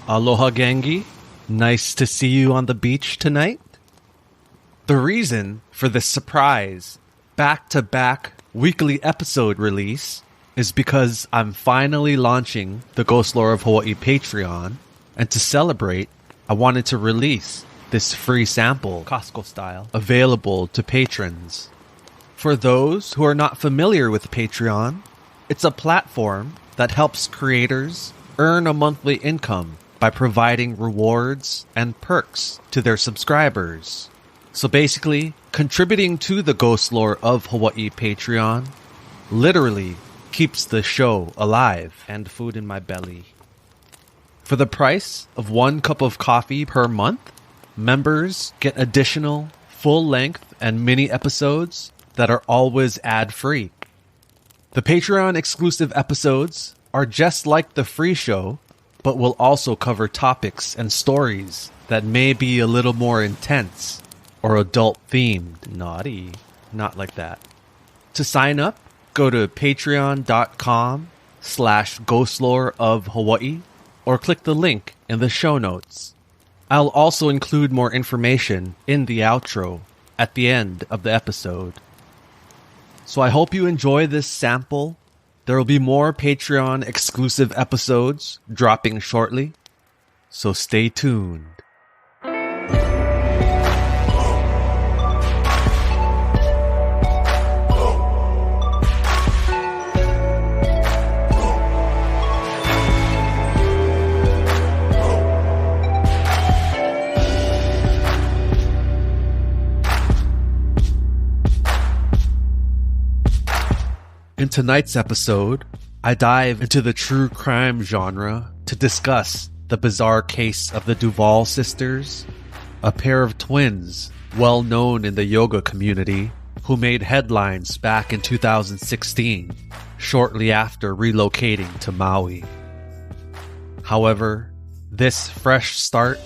Aloha Gangi, nice to see you on the beach tonight. The reason for this surprise back-to-back weekly episode release is because I'm finally launching the Ghostlore of Hawaii Patreon, and to celebrate, I wanted to release this free sample, Costco style, available to patrons. For those who are not familiar with Patreon, it's a platform that helps creators earn a monthly income by providing rewards and perks to their subscribers. So basically, contributing to the Ghostlore of Hawaii Patreon literally keeps the show alive and food in my belly. For the price of 1 cup of coffee per month, members get additional full-length and mini episodes that are always ad-free. The Patreon exclusive episodes are just like the free show, but will also cover topics and stories that may be a little more intense or adult-themed. Naughty. Not like that. To sign up, go to patreon.com/Ghostlore of Hawaii or click the link in the show notes. I'll also include more information in the outro at the end of the episode. So I hope you enjoy this sample. There will be more Patreon exclusive episodes dropping shortly, so stay tuned. In tonight's episode, I dive into the true crime genre to discuss the bizarre case of the Duvall sisters, a pair of twins well known in the yoga community who made headlines back in 2016, shortly after relocating to Maui. However, this fresh start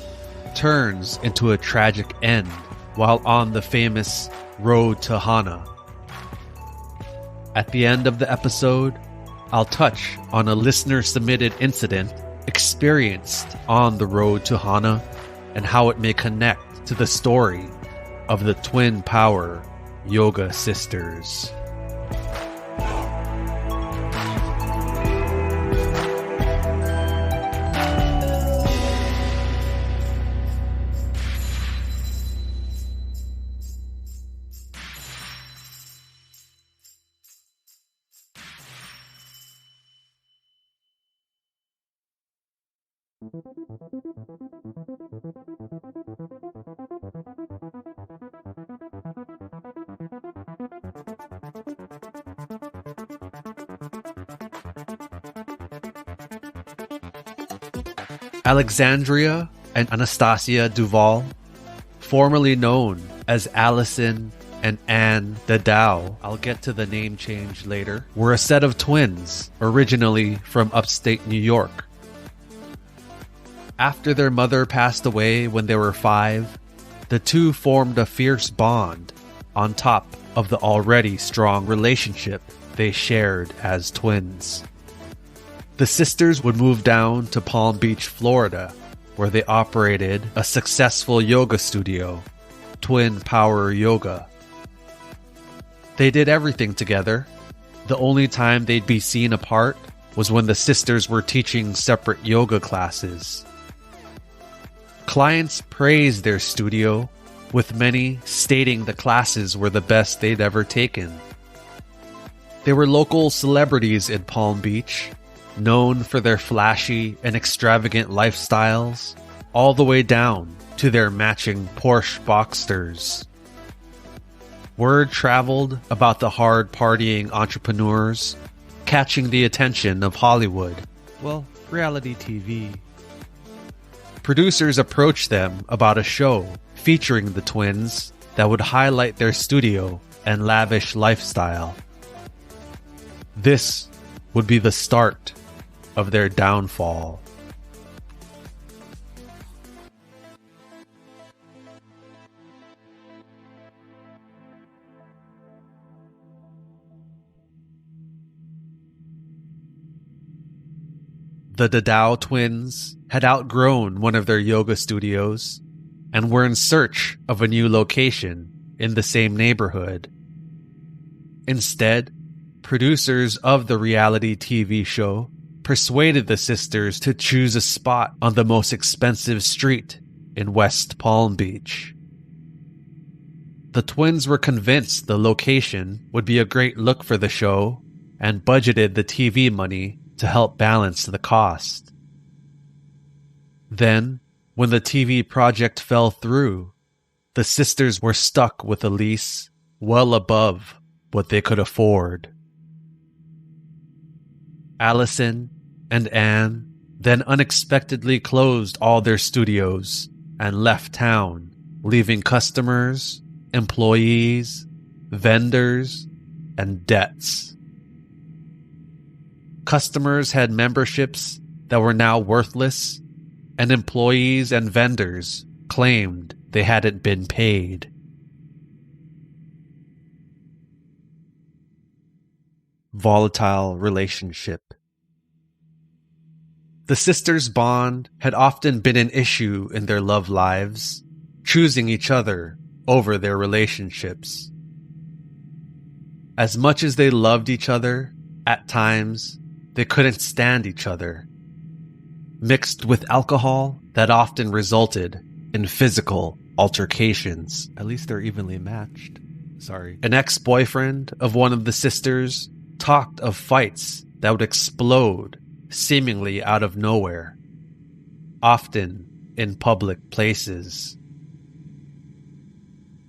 turns into a tragic end while on the famous road to Hana. At the end of the episode, I'll touch on a listener-submitted incident experienced on the road to Hana and how it may connect to the story of the twin power yoga sisters. Alexandria and Anastasia Duvall, formerly known as Allison and Anne Dadao, I'll get to the name change later, were a set of twins originally from upstate New York. After their mother passed away when they were 5, the two formed a fierce bond on top of the already strong relationship they shared as twins. The sisters would move down to Palm Beach, Florida, where they operated a successful yoga studio, Twin Power Yoga. They did everything together. The only time they'd be seen apart was when the sisters were teaching separate yoga classes. Clients praised their studio, with many stating the classes were the best they'd ever taken. They were local celebrities in Palm Beach, known for their flashy and extravagant lifestyles, all the way down to their matching Porsche Boxsters. Word traveled about the hard-partying entrepreneurs, catching the attention of Hollywood, well, reality TV. Producers approached them about a show featuring the twins that would highlight their studio and lavish lifestyle. This would be the start of their downfall. The Dadao twins had outgrown one of their yoga studios and were in search of a new location in the same neighborhood. Instead, producers of the reality TV show persuaded the sisters to choose a spot on the most expensive street in West Palm Beach. The twins were convinced the location would be a great look for the show and budgeted the TV money to help balance the cost. Then, when the TV project fell through, the sisters were stuck with a lease well above what they could afford. Allison and Anne then unexpectedly closed all their studios and left town, leaving customers, employees, vendors, and debts. Customers had memberships that were now worthless, and employees and vendors claimed they hadn't been paid. Volatile relationship. The sisters' bond had often been an issue in their love lives, choosing each other over their relationships. As much as they loved each other, at times, they couldn't stand each other. Mixed with alcohol, that often resulted in physical altercations. At least they're evenly matched. Sorry. An ex-boyfriend of one of the sisters talked of fights that would explode seemingly out of nowhere, often in public places.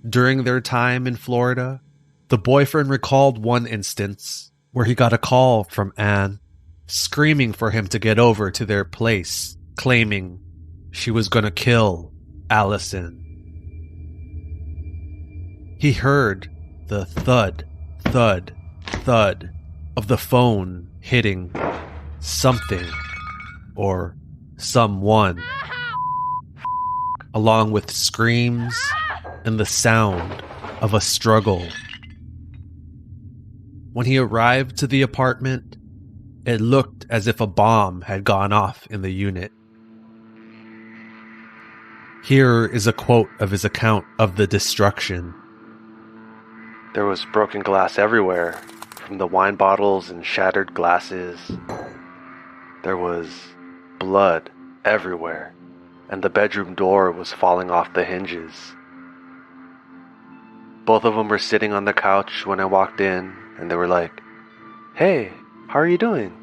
During their time in Florida, the boyfriend recalled one instance where he got a call from Anne screaming for him to get over to their place, claiming she was going to kill Allison. He heard the thud, thud, thud of the phone hitting something or someone, along with screams and the sound of a struggle. When he arrived to the apartment, it looked as if a bomb had gone off in the unit. Here is a quote of his account of the destruction. There was broken glass everywhere, from the wine bottles and shattered glasses. There was blood everywhere, and the bedroom door was falling off the hinges. Both of them were sitting on the couch when I walked in, and they were like, "Hey, how are you doing?"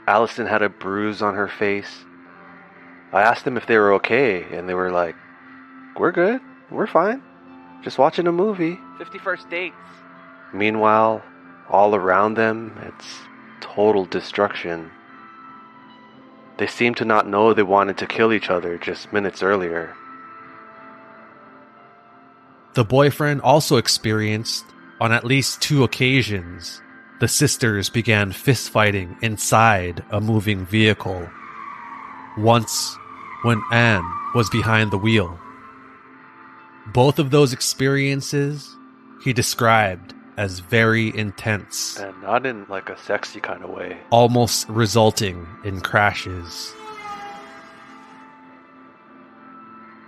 Allison had a bruise on her face. I asked them if they were okay, and they were like, "We're good, we're fine, just watching a movie." 51st dates. Meanwhile, all around them, it's total destruction. They seemed to not know they wanted to kill each other just minutes earlier. The boyfriend also experienced, on at least 2 occasions, the sisters began fistfighting inside a moving vehicle. Once, when Anne was behind the wheel. Both of those experiences he described as very intense. And not in like a sexy kind of way. Almost resulting in crashes.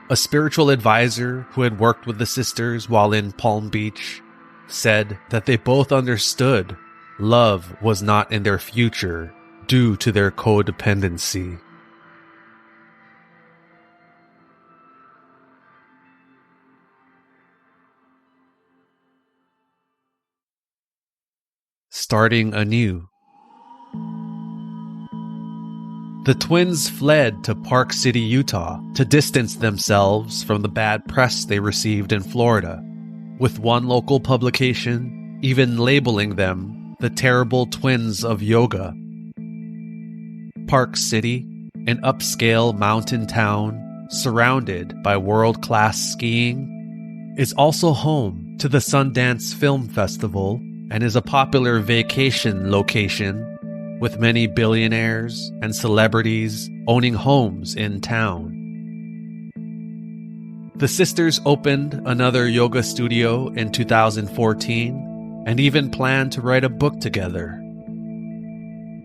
A spiritual advisor who had worked with the sisters while in Palm Beach said that they both understood love was not in their future due to their codependency. Starting anew. The twins fled to Park City, Utah, to distance themselves from the bad press they received in Florida, with one local publication even labeling them the terrible twins of yoga. Park City, an upscale mountain town surrounded by world-class skiing, is also home to the Sundance Film Festival and is a popular vacation location with many billionaires and celebrities owning homes in town. The sisters opened another yoga studio in 2014 and even planned to write a book together.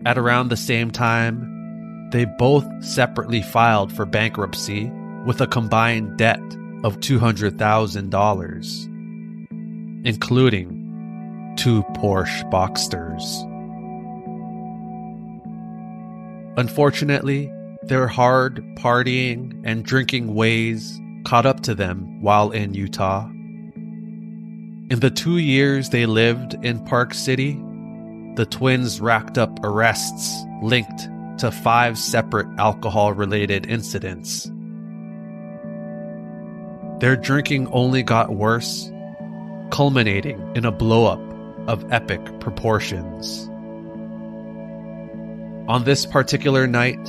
At around the same time, They both separately filed for bankruptcy with a combined debt of $200,000, including 2 Porsche Boxsters. Unfortunately, their hard partying and drinking ways caught up to them while in Utah. In the 2 years they lived in Park City, the twins racked up arrests linked to 5 separate alcohol-related incidents. Their drinking only got worse, culminating in a blow-up of epic proportions. On this particular night,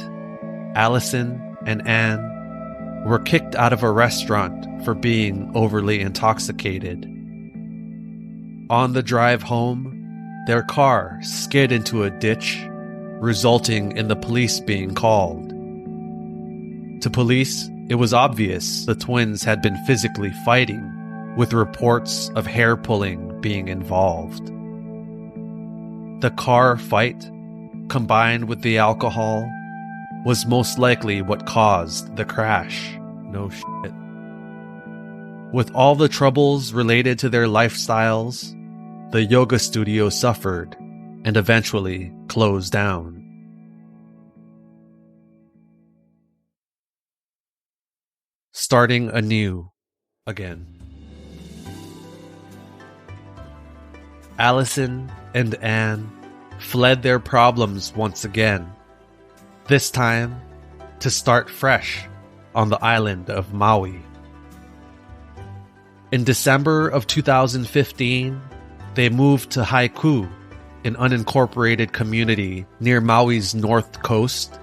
Allison and Anne were kicked out of a restaurant for being overly intoxicated. On the drive home, their car skid into a ditch, resulting in the police being called. To police, it was obvious the twins had been physically fighting, with reports of hair pulling being involved. The car fight, combined with the alcohol, was most likely what caused the crash. No shit. With all the troubles related to their lifestyles, the yoga studio suffered and eventually closed down. Starting anew again. Allison and Anne fled their problems once again, this time to start fresh on the island of Maui. In December of 2015, they moved to Haiku, an unincorporated community near Maui's north coast,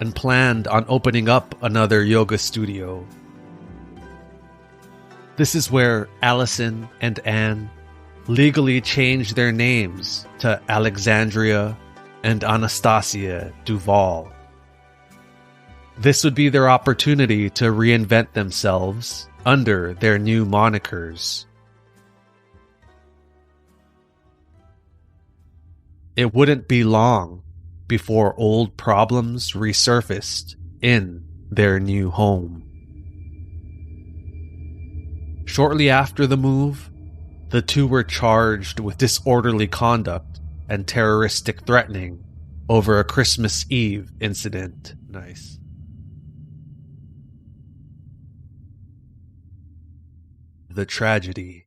and planned on opening up another yoga studio. This is where Allison and Anne legally changed their names to Alexandria and Anastasia Duval. This would be their opportunity to reinvent themselves under their new monikers. It wouldn't be long before old problems resurfaced in their new home. Shortly after the move, the two were charged with disorderly conduct and terroristic threatening over a Christmas Eve incident. Nice. The tragedy.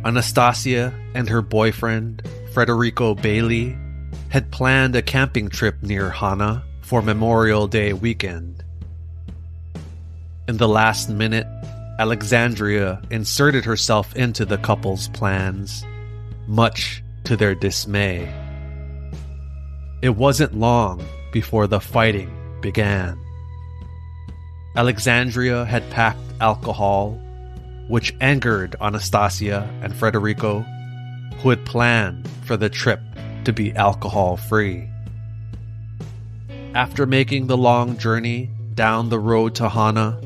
Anastasia and her boyfriend, Federico Bailey, had planned a camping trip near Hana for Memorial Day weekend. In the last minute, Alexandria inserted herself into the couple's plans, much to their dismay. It wasn't long before the fighting began. Alexandria had packed alcohol, which angered Anastasia and Federico, who had planned for the trip to be alcohol-free. After making the long journey down the road to Hana,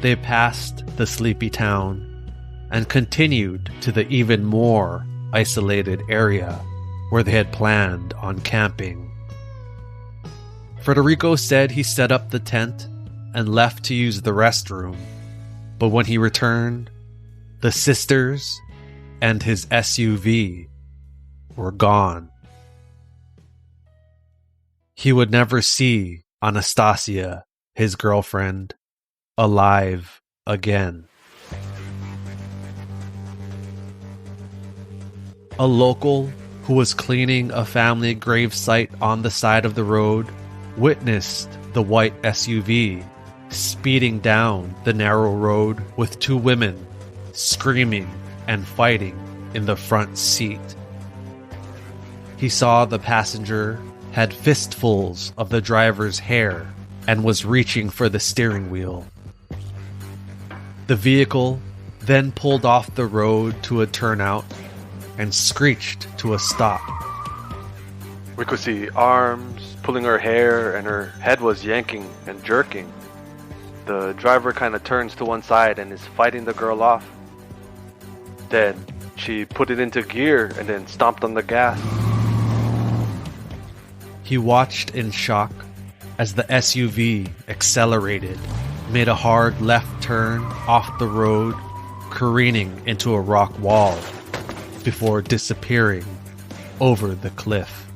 they passed the sleepy town and continued to the even more isolated area where they had planned on camping. Federico said he set up the tent and left to use the restroom, but when he returned, the sisters and his SUV were gone. He would never see Anastasia, his girlfriend, alive again. A local who was cleaning a family gravesite on the side of the road witnessed the white SUV speeding down the narrow road with two women screaming and fighting in the front seat. He saw the passenger had fistfuls of the driver's hair and was reaching for the steering wheel. The vehicle then pulled off the road to a turnout and screeched to a stop. We could see arms pulling her hair, and her head was yanking and jerking. The driver kind of turns to one side and is fighting the girl off. Then she put it into gear and then stomped on the gas. He watched in shock as the SUV accelerated, made a hard left turn off the road, careening into a rock wall before disappearing over the cliff.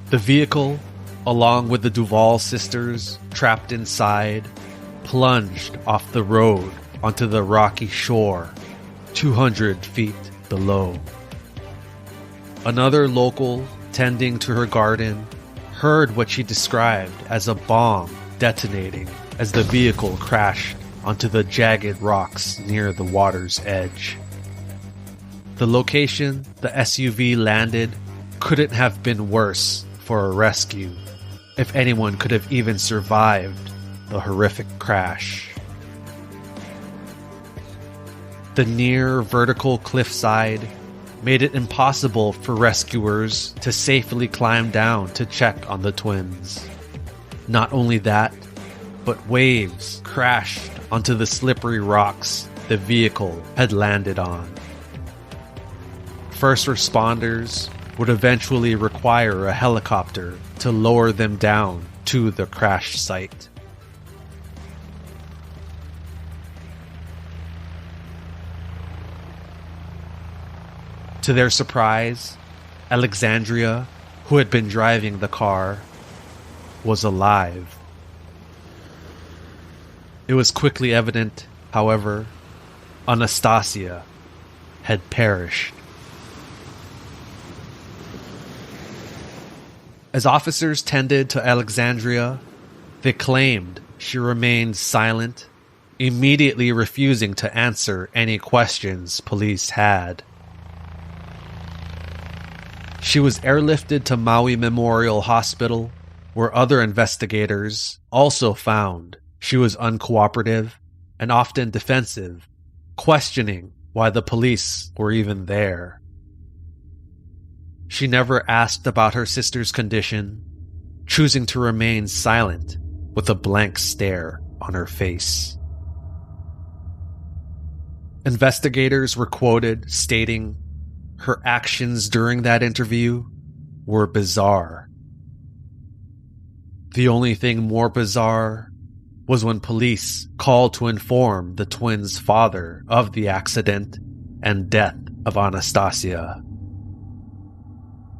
The vehicle, along with the Duval sisters trapped inside, plunged off the road onto the rocky shore 200 feet below. Another local tending to her garden heard what she described as a bomb detonating as the vehicle crashed onto the jagged rocks near the water's edge. The location the SUV landed couldn't have been worse for a rescue, if anyone could have even survived the horrific crash. The near vertical cliffside made it impossible for rescuers to safely climb down to check on the twins. Not only that, but waves crashed onto the slippery rocks the vehicle had landed on. First responders would eventually require a helicopter to lower them down to the crash site. To their surprise, Alexandria, who had been driving the car, was alive. It was quickly evident, however, Anastasia had perished. As officers tended to Alexandria, they claimed she remained silent, immediately refusing to answer any questions police had. She was airlifted to Maui Memorial Hospital, where other investigators also found she was uncooperative and often defensive, questioning why the police were even there. She never asked about her sister's condition, choosing to remain silent with a blank stare on her face. Investigators were quoted stating her actions during that interview were bizarre. The only thing more bizarre was when police called to inform the twins' father of the accident and death of Anastasia.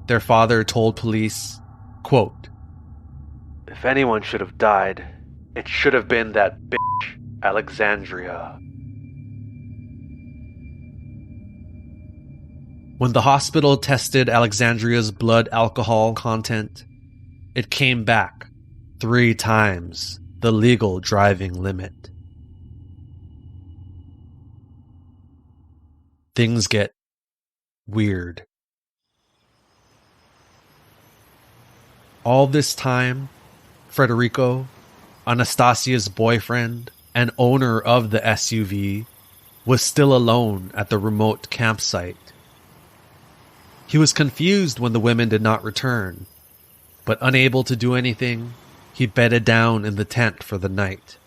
Their father told police, quote, "If anyone should have died, it should have been that bitch, Alexandria." When the hospital tested Alexandria's blood alcohol content, it came back 3 times the legal driving limit. Things get weird. All this time, Federico, Anastasia's boyfriend and owner of the SUV, was still alone at the remote campsite. He was confused when the women did not return, but unable to do anything, he bedded down in the tent for the night.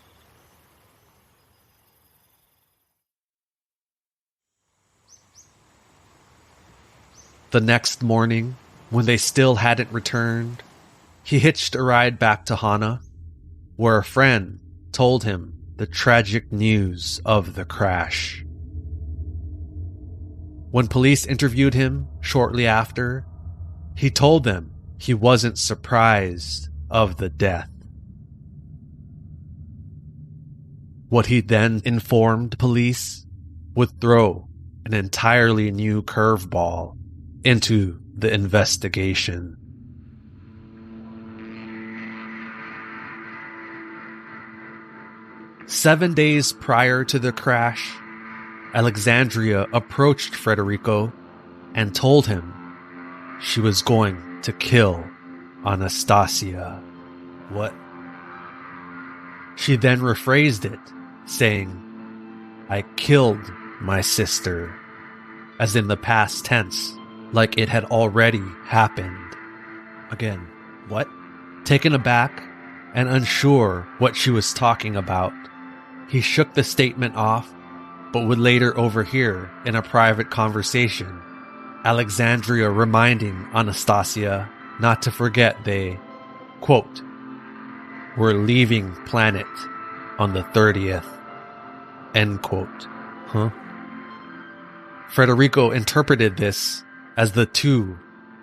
The next morning, when they still hadn't returned, he hitched a ride back to Hana, where a friend told him the tragic news of the crash. When police interviewed him shortly after, he told them he wasn't surprised of the death. What he then informed police would throw an entirely new curveball into the investigation. "7 days prior to the crash, Alexandria approached Federico and told him she was going to kill Anastasia." What? She then rephrased it, saying, "I killed my sister," as in the past tense, like it had already happened. Again, what? Taken aback and unsure what she was talking about, he shook the statement off, but would later overhear in a private conversation Alexandria reminding Anastasia not to forget they, quote, were leaving planet on the 30th, end quote. Huh? Federico interpreted this as the two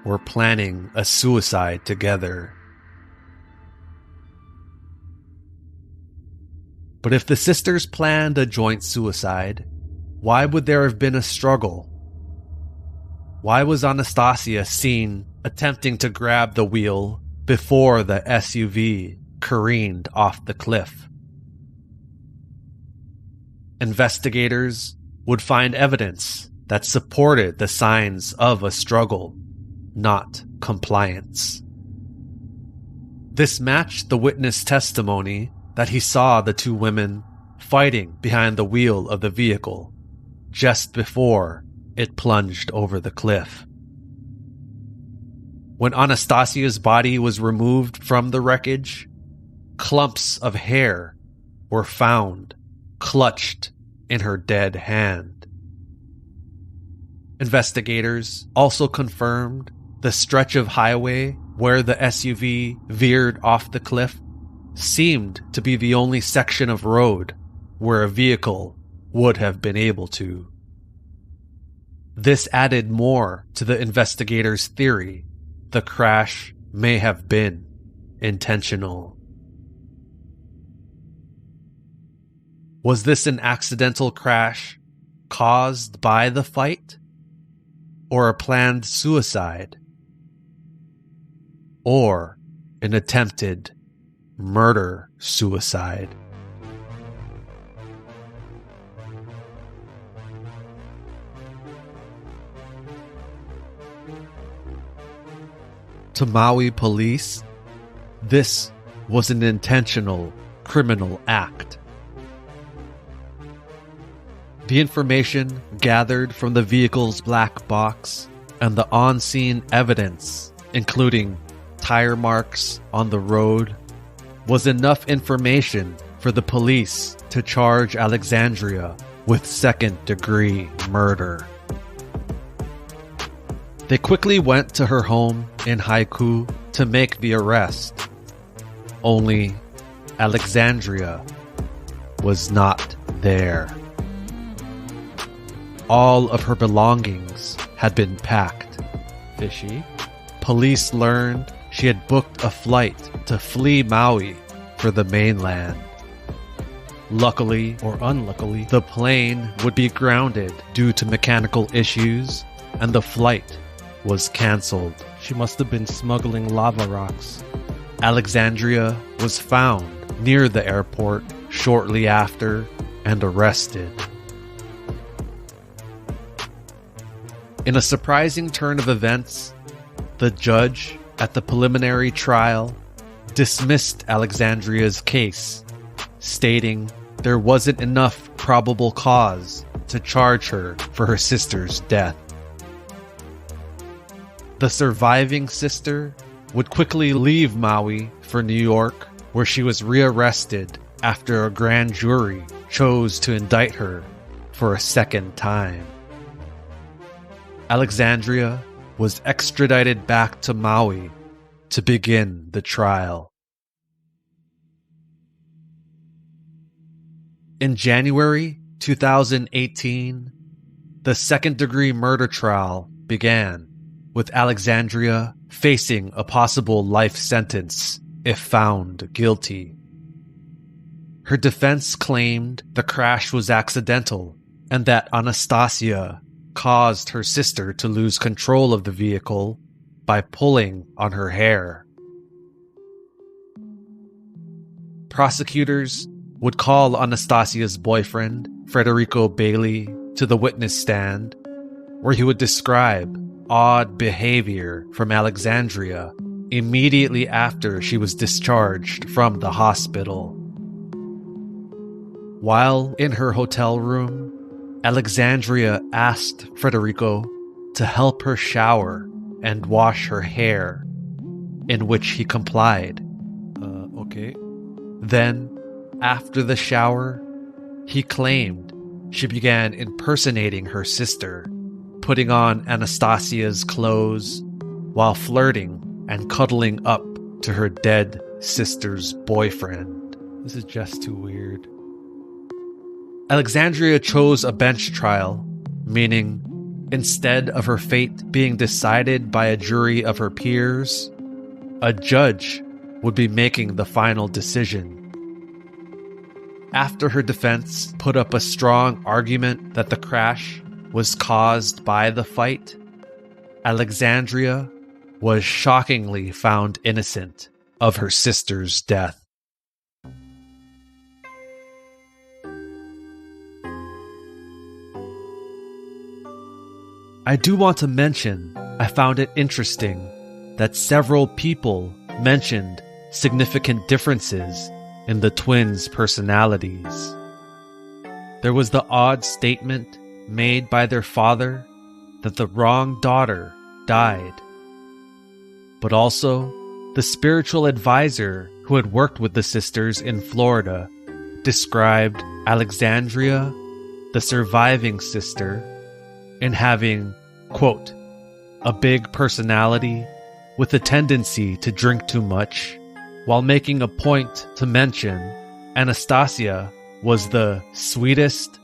were planning a suicide together. But if the sisters planned a joint suicide, why would there have been a struggle? Why was Anastasia seen attempting to grab the wheel before the SUV careened off the cliff? Investigators would find evidence that supported the signs of a struggle, not compliance. This matched the witness testimony that he saw the two women fighting behind the wheel of the vehicle just before it plunged over the cliff. When Anastasia's body was removed from the wreckage, clumps of hair were found clutched in her dead hand. Investigators also confirmed the stretch of highway where the SUV veered off the cliff seemed to be the only section of road where a vehicle would have been able to. This added more to the investigators' theory the crash may have been intentional. Was this an accidental crash caused by the fight? Or a planned suicide? Or an attempted murder-suicide? To Maui police, this was an intentional criminal act. The information gathered from the vehicle's black box and the on-scene evidence, including tire marks on the road, was enough information for the police to charge Alexandria with second-degree murder. They quickly went to her home in Haiku to make the arrest. Only Alexandria was not there. All of her belongings had been packed. Fishy. Police learned she had booked a flight to flee Maui for the mainland. Luckily or unluckily, the plane would be grounded due to mechanical issues, and the flight was cancelled. She must have been smuggling lava rocks. Alexandria was found near the airport shortly after and arrested. In a surprising turn of events, the judge at the preliminary trial dismissed Alexandria's case, stating there wasn't enough probable cause to charge her for her sister's death. The surviving sister would quickly leave Maui for New York, where she was rearrested after a grand jury chose to indict her for a second time. Alexandria was extradited back to Maui to begin the trial. In January 2018, the second-degree murder trial began, with Alexandria facing a possible life sentence if found guilty. Her defense claimed the crash was accidental and that Anastasia caused her sister to lose control of the vehicle by pulling on her hair. Prosecutors would call Anastasia's boyfriend, Federico Bailey, to the witness stand, where he would describe odd behavior from Alexandria immediately after she was discharged from the hospital. While in her hotel room, Alexandria asked Federico to help her shower and wash her hair, in which he complied. Okay. Then, after the shower, he claimed she began impersonating her sister, putting on Anastasia's clothes while flirting and cuddling up to her dead sister's boyfriend. This is just too weird. Alexandria chose a bench trial, meaning instead of her fate being decided by a jury of her peers, a judge would be making the final decision. After her defense put up a strong argument that the crash was caused by the fight, Alexandria was shockingly found innocent of her sister's death. I do want to mention I found it interesting that several people mentioned significant differences in the twins' personalities. There was the odd statement made by their father that the wrong daughter died. But also, the spiritual advisor who had worked with the sisters in Florida described Alexandria, the surviving sister, in having, quote, a big personality with a tendency to drink too much, while making a point to mention Anastasia was the sweetest,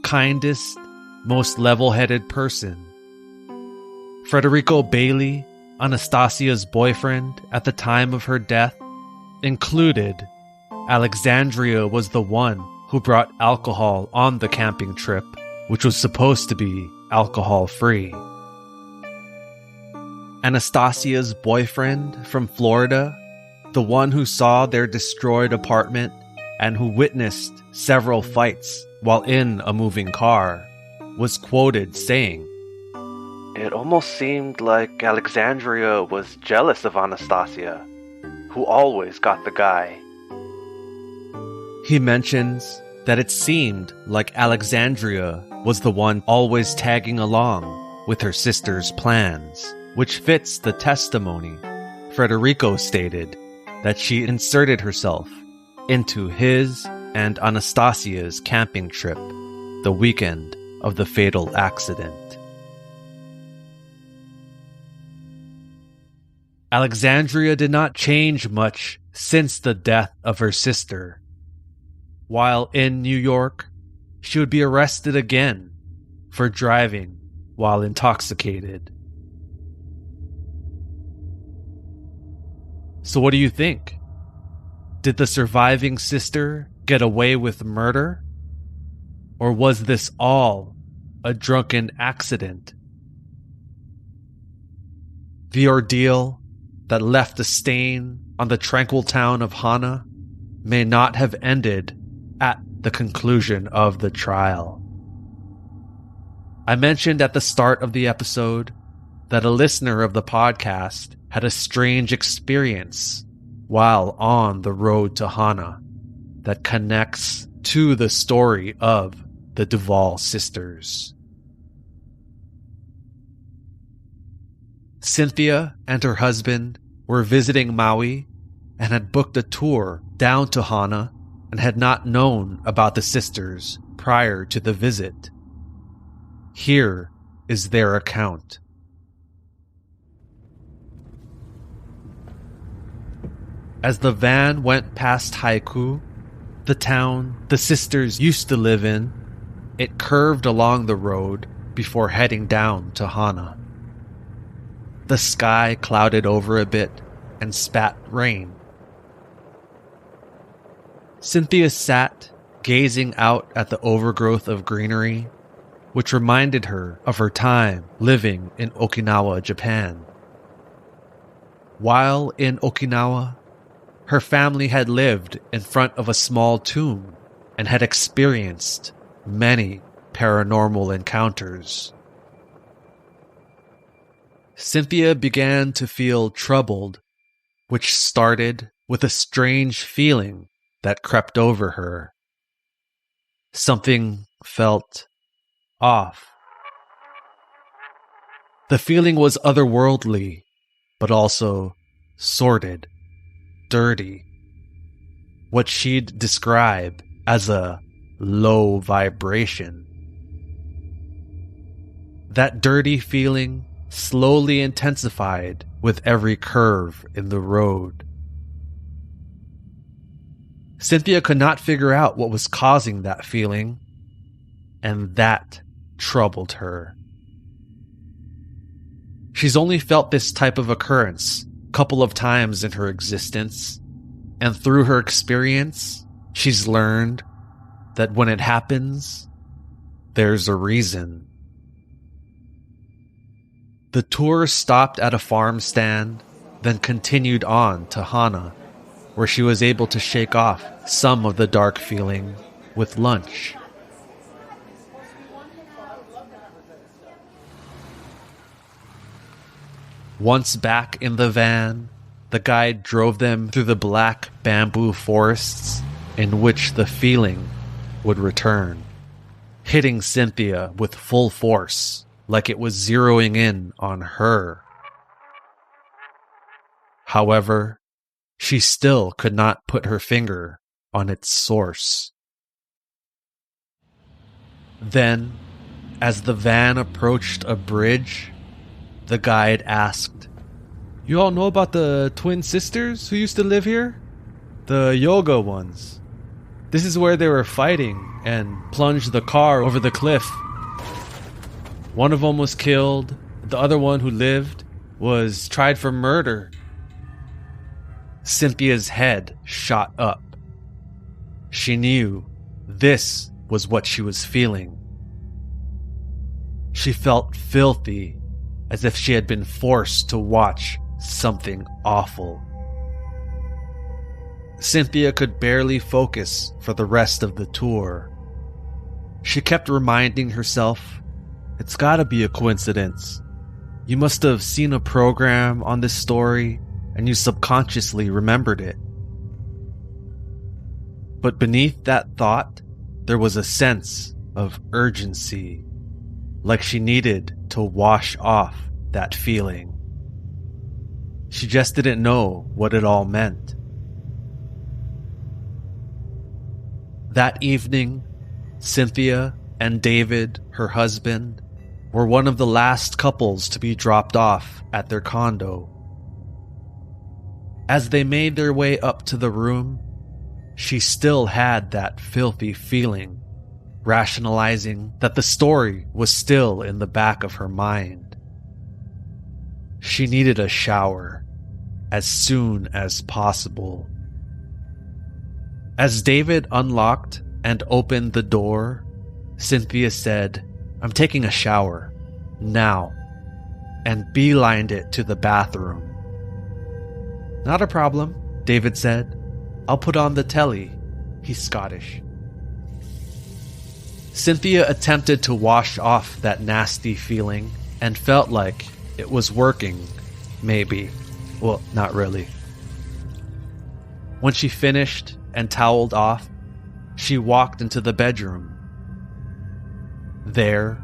kindest, most level-headed person. Federico Bailey, Anastasia's boyfriend at the time of her death, included Alexandria was the one who brought alcohol on the camping trip, which was supposed to be alcohol-free. Anastasia's boyfriend from Florida, the one who saw their destroyed apartment and who witnessed several fights while in a moving car, was quoted saying, "It almost seemed like Alexandria was jealous of Anastasia, who always got the guy." He mentions that it seemed like Alexandria was the one always tagging along with her sister's plans, which fits the testimony. Federico stated that she inserted herself into his and Anastasia's camping trip the weekend of the fatal accident. Alexandria did not change much since the death of her sister. While in New York, she would be arrested again for driving while intoxicated. So what do you think? Did the surviving sister get away with murder? Or was this all a drunken accident? The ordeal that left a stain on the tranquil town of Hana may not have ended at the conclusion of the trial. I mentioned at the start of the episode that a listener of the podcast had a strange experience while on the road to Hana that connects to the story of the Duvall sisters. Cynthia and her husband were visiting Maui and had booked a tour down to Hana and had not known about the sisters prior to the visit. Here is their account. As the van went past Haiku, the town the sisters used to live in, it curved along the road before heading down to Hana. The sky clouded over a bit and spat rain. Cynthia sat, gazing out at the overgrowth of greenery, which reminded her of her time living in Okinawa, Japan. While in Okinawa, her family had lived in front of a small tomb and had experienced many paranormal encounters. Cynthia began to feel troubled, which started with a strange feeling that crept over her. Something felt off. The feeling was otherworldly, but also sordid, dirty. What she'd describe as a low vibration. That dirty feeling slowly intensified with every curve in the road. Cynthia could not figure out what was causing that feeling, and that troubled her. She's only felt this type of occurrence a couple of times in her existence, and through her experience, she's learned that when it happens, there's a reason. The tour stopped at a farm stand, then continued on to Hana, where she was able to shake off some of the dark feeling with lunch. Once back in the van, the guide drove them through the black bamboo forests in which the feeling would return, hitting Cynthia with full force, like it was zeroing in on her. However, she still could not put her finger on its source. Then, as the van approached a bridge, the guide asked, "You all know about the twin sisters who used to live here? The yoga ones. This is where they were fighting and plunged the car over the cliff. One of them was killed. The other one who lived was tried for murder." Cynthia's head shot up. She knew this was what she was feeling. She felt filthy, as if she had been forced to watch something awful. Cynthia could barely focus for the rest of the tour. She kept reminding herself, "It's gotta be a coincidence. You must have seen a program on this story and you subconsciously remembered it." But beneath that thought, there was a sense of urgency, like she needed to wash off that feeling. She just didn't know what it all meant. That evening, Cynthia and David, her husband, were one of the last couples to be dropped off at their condo. As they made their way up to the room, she still had that filthy feeling, rationalizing that the story was still in the back of her mind. She needed a shower as soon as possible. As David unlocked and opened the door, Cynthia said, "I'm taking a shower, now," and beelined it to the bathroom. "Not a problem," David said. "I'll put on the telly." He's Scottish. Cynthia attempted to wash off that nasty feeling and felt like it was working, maybe. Well, not really. When she finished and toweled off, she walked into the bedroom. There,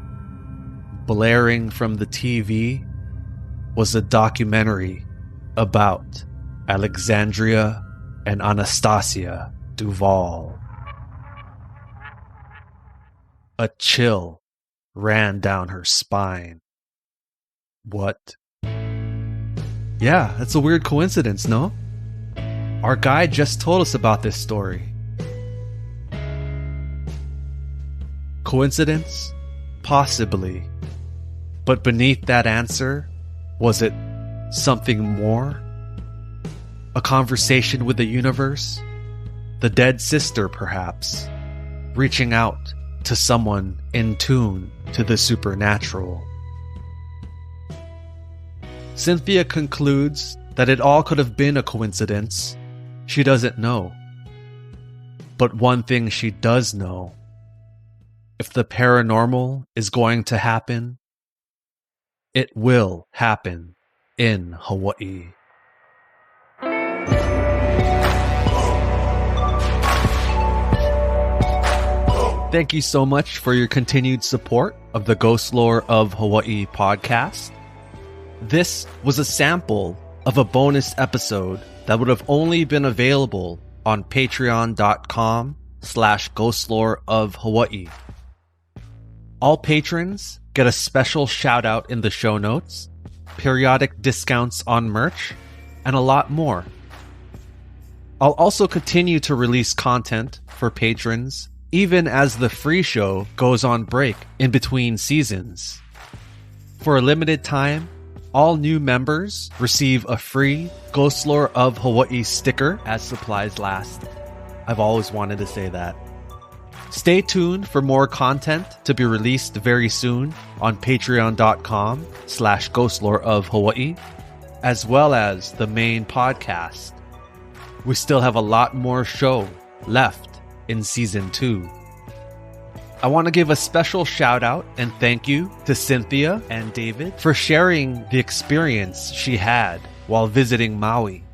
blaring from the TV, was a documentary about Alexandria and Anastasia Duval. A chill ran down her spine. What? Yeah, that's a weird coincidence, no? Our guide just told us about this story. Coincidence? Possibly. But beneath that answer, was it something more? A conversation with the universe? The dead sister, perhaps, reaching out to someone in tune to the supernatural. Cynthia concludes that it all could have been a coincidence. She doesn't know. But one thing she does know: if the paranormal is going to happen, it will happen in Hawaii. Thank you so much for your continued support of the Ghostlore of Hawaii podcast. This was a sample of a bonus episode that would have only been available on patreon.com/Ghostlore of Hawaii. All patrons get a special shout out in the show notes, periodic discounts on merch, and a lot more. I'll also continue to release content for patrons, even as the free show goes on break in between seasons. For a limited time, all new members receive a free Ghostlore of Hawaii sticker as supplies last. I've always wanted to say that. Stay tuned for more content to be released very soon on patreon.com/Ghostlore of Hawaii, as well as the main podcast. We still have a lot more show left in Season 2. I want to give a special shout out and thank you to Cynthia and David for sharing the experience she had while visiting Maui.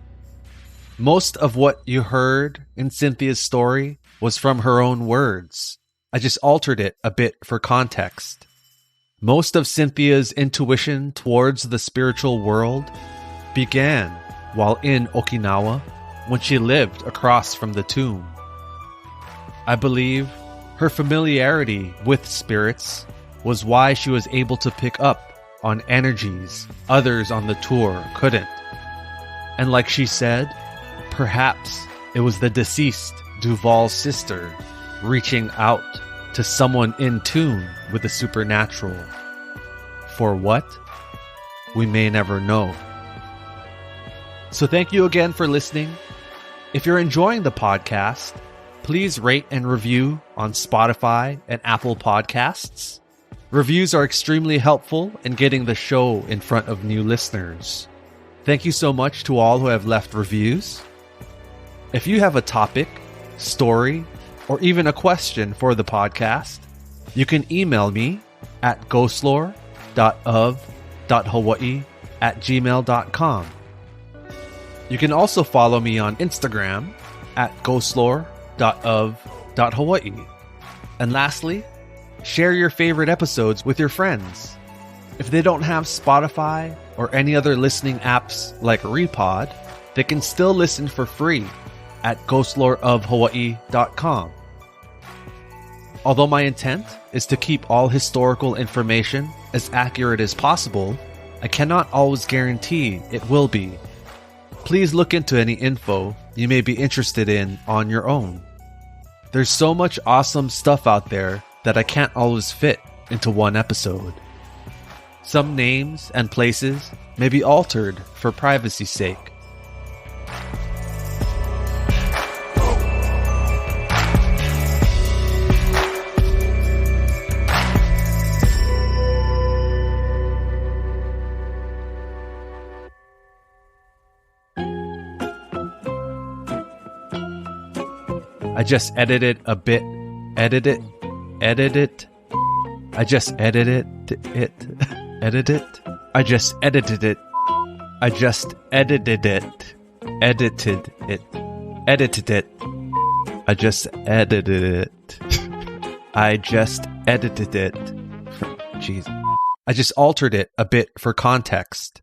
Most of what you heard in Cynthia's story was from her own words. I just altered it a bit for context. Most of Cynthia's intuition towards the spiritual world began while in Okinawa when she lived across from the tomb. I believe her familiarity with spirits was why she was able to pick up on energies others on the tour couldn't. And like she said, perhaps it was the deceased Duval's sister reaching out to someone in tune with the supernatural. For what? We may never know. So thank you again for listening. If you're enjoying the podcast, please rate and review on Spotify and Apple Podcasts. Reviews are extremely helpful in getting the show in front of new listeners. Thank you so much to all who have left reviews. If you have a topic, story, or even a question for the podcast, you can email me at ghostlore.of.hawaii@gmail.com. You can also follow me on Instagram at ghostlore.of.hawaii. And lastly, share your favorite episodes with your friends. If they don't have Spotify or any other listening apps like Repod, they can still listen for free at ghostloreofhawaii.com. Although my intent is to keep all historical information as accurate as possible, I cannot always guarantee it will be. Please look into any info you may be interested in on your own. There's so much awesome stuff out there that I can't always fit into one episode. Some names and places may be altered for privacy's sake. I just edited a bit. Edit it. I just edited it. Edit it. I just edited it. I just edited it. Edited it. Edited it. I just edited it. I just edited it. Jeez. I just altered it a bit for context.